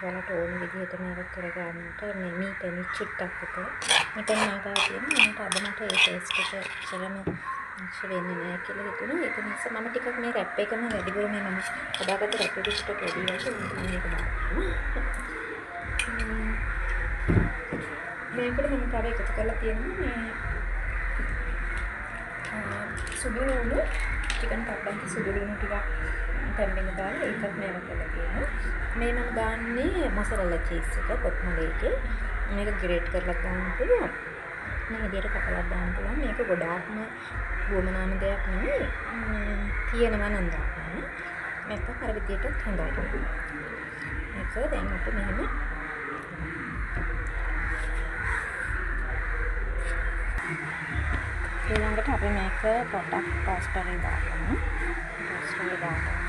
ඔයාලට ඕන විදිහට මේක කරගන්නට මේ මීටනි චුට්ටක් විතර මීටනි මාගා තියෙනවා. මට අද මට ඒ ටේස්ට් එක ඉතරම අවශ්‍ය වෙන්නේ නැහැ කියලා හිතුණා. ඒක නිසා මම ටිකක් මේ රැප් එකම වැඩිපුර මේ මම හදාගත්ත රැප් එක ටිකක් වැඩි වශයෙන් මම මේක දානවා. මේකට මම තව එකතු කරලා තියෙනවා මේ සුදු ලුණු චිකන් කප්පන්ට සුදු ලුණු ටිකක් තැම්බෙන්න දාලා ඒකත් මේව කරලා තියෙනවා. මේ මම දාන්නේ මොසරෙල්ලා චීස් එක කොත්මලේ එකේ. මේක ග්‍රේට් කරලා දාන්න පුළුවන්. මේ විදිහට කපලා දාන්න පුළුවන්. මේක ගොඩාක්ම වුමනාම දෙයක් නෙමෙයි. තියෙනවා නම් දාන්න. නැත්නම් අර විදිහට හොඳයි. මේක දැන් අපි මෙහෙම ඊළඟට අපි මේක පොඩ්ඩක් ටෝස්ට් කරලා දාගන්න. ටෝස්ට් කරලා දාගන්න.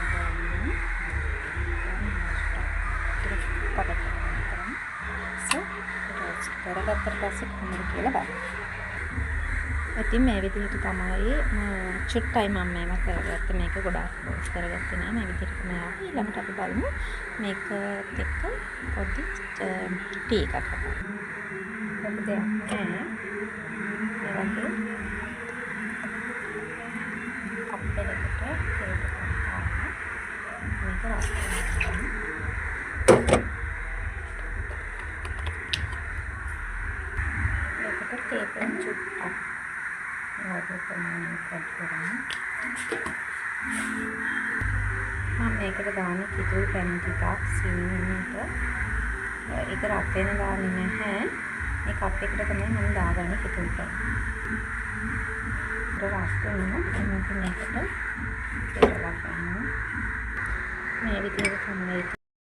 කරගත්තට පස්සේ කොහොමද කියලා බලන්න. ඉතින් මේ විදිහට තමයි චුට්ටයි මම මේවා කරගත්තේ. මේක ගොඩාක් පෝස් කරගත්තේ නෑ. මේ විදිහට තමයි ආවේ. ඊළඟට අපි බලමු මේක එක්ක පොඩි ටී එකක් හදන්න. පොඩි දෙයක් නෑ. ඒ වගේ කප්පෙකට තේරෙන්න මේක රස කරනවා. තේපෙන් චුට්ටක් වගේ ප්‍රමාණයක් කට් කරන්න. මම මේකට දාන්නේ කිතුල් පැණි ටිකක් සීනියට. ඒක රත් වෙන දාන්නේ නැහැ. මේ කප් එකට තමයි මම දාගන්නේ කිතුල් පැණි. ඒක රත් වෙනවා. මේකට පෙරලා ගන්නවා. මේ විදිහට තමයි ඒක